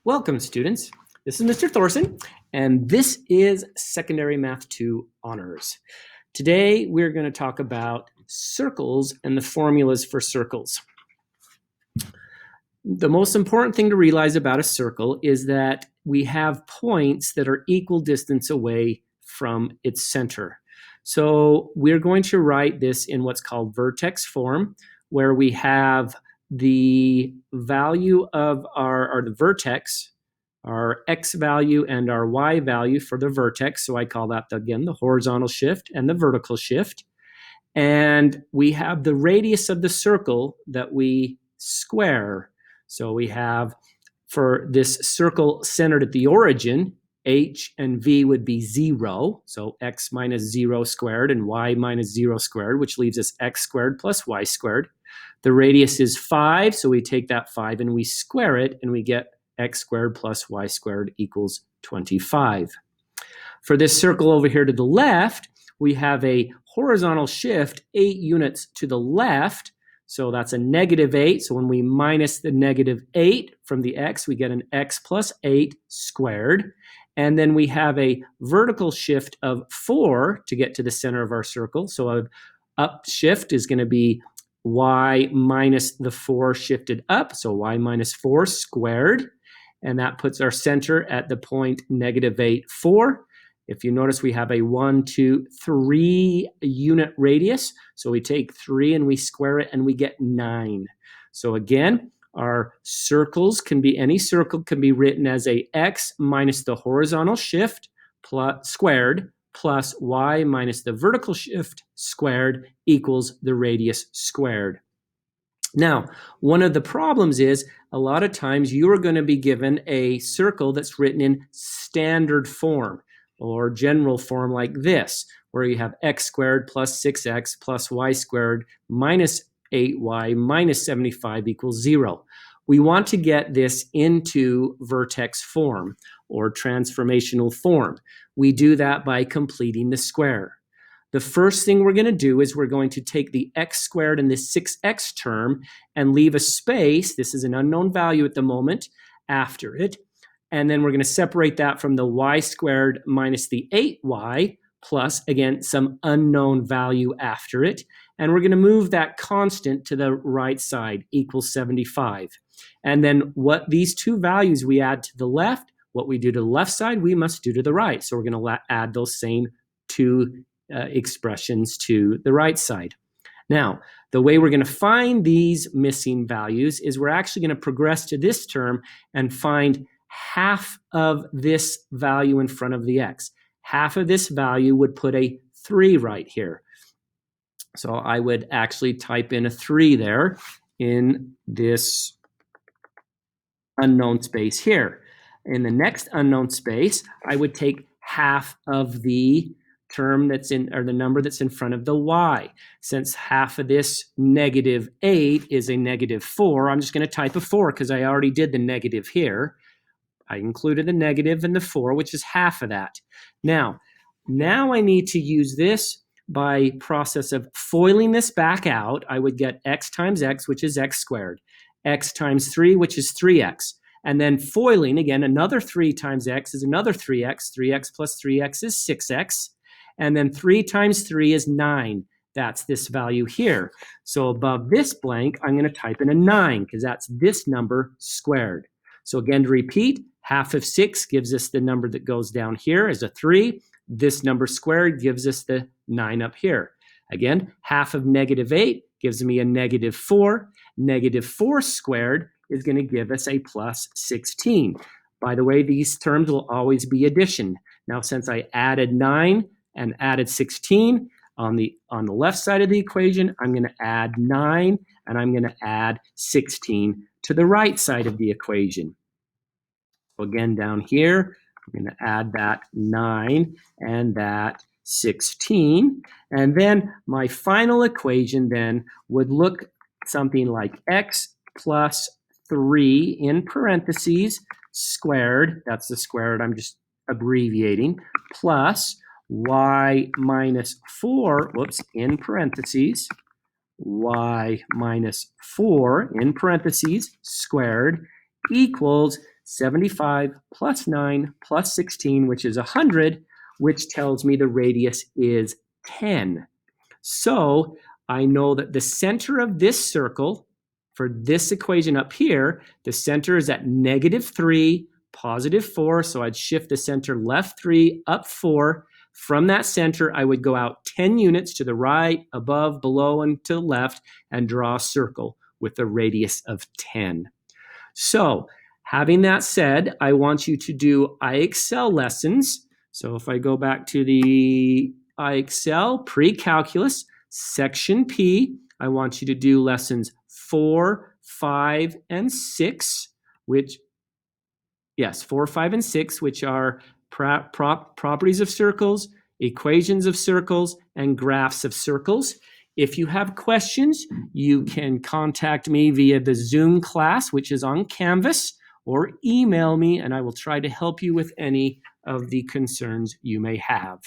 Welcome, students. This is Mr. Thorson, and this is Secondary Math 2 Honors. Today, we're going to talk about circles and the formulas for circles. The most important thing to realize about a circle is that we have points that are equal distance away from its center. So we're going to write this in what's called vertex form, where we have the value of the vertex, our x value and our y value for the vertex. So I call that, again, the horizontal shift and the vertical shift. And we have the radius of the circle that we square. So we have, for this circle centered at the origin, h and v would be 0. So x minus 0 squared and y minus 0 squared, which leaves us x squared plus y squared. The radius is 5, so we take that 5 and we square it, and we get x squared plus y squared equals 25. For this circle over here to the left, we have a horizontal shift 8 units to the left. So that's a -8. So when we minus the -8 from the x, we get an x plus 8 squared. And then we have a vertical shift of 4 to get to the center of our circle. So an up shift is going to be y minus the 4 shifted up. So y minus 4 squared. And that puts our center at the point -8, 4. If you notice, we have a 1, 2, 3 unit radius. So we take 3 and we square it, and we get 9. So again, our circles can be, any circle can be written as a x minus the horizontal shift plus squared plus y minus the vertical shift squared equals the radius squared. Now, one of the problems is a lot of times you are going to be given a circle that's written in standard form or general form like this, where you have x squared plus 6x plus y squared minus 8y minus 75 equals 0. We want to get this into vertex form or transformational form. We do that by completing the square. The first thing we're going to do is we're going to take the x squared and the 6x term and leave a space. This is an unknown value at the moment after it. And then we're going to separate that from the y squared minus the 8y plus, again, some unknown value after it. And we're going to move that constant to the right side, equals 75. And then what these two values we add to the left, what we do to the left side, we must do to the right. So we're going to add those same two expressions to the right side. Now, the way we're going to find these missing values is we're actually going to progress to this term and find half of this value in front of the x. Half of this value would put a 3 right here. So I would actually type in a 3 there in this unknown space here. In the next unknown space, I would take half of the term that's in, or the number that's in front of the y. Since half of this -8 is a -4, I'm just going to type a 4 because I already did the negative here. I included the negative in the 4, which is half of that. Now I need to use this by process of foiling this back out. I would get x times x, which is x squared, x times 3, which is 3x. And then foiling, again, another 3 times x is another 3x. 3x plus 3x is 6x. And then 3 times 3 is 9. That's this value here. So above this blank, I'm going to type in a 9 because that's this number squared. So again, to repeat, half of 6 gives us the number that goes down here as a 3. This number squared gives us the 9 up here. Again, half of -8 gives me a -4. -4 squared is going to give us a plus 16. By the way, these terms will always be addition. Now, since I added 9 and added 16 on the left side of the equation, I'm going to add 9 and I'm going to add 16 to the right side of the equation. So again, down here, I'm going to add that 9 and that 16. And then my final equation then would look something like x plus 3 in parentheses squared, that's the squared I'm just abbreviating, plus y minus 4, in parentheses, y minus 4 in parentheses squared equals 75 plus 9 plus 16, which is 100, which tells me the radius is 10. So I know that the center of this circle, for this equation up here, the center is at -3, +4. So I'd shift the center left 3, up 4. From that center, I would go out 10 units to the right, above, below, and to the left, and draw a circle with a radius of 10. So having that said, I want you to do IXL lessons. So if I go back to the IXL pre-calculus, section P, I want you to do lessons 4, 5, and 6, which, yes, 4, 5, and 6, which are properties of circles, equations of circles, and graphs of circles. If you have questions, you can contact me via the Zoom class, which is on Canvas, or email me, and I will try to help you with any of the concerns you may have.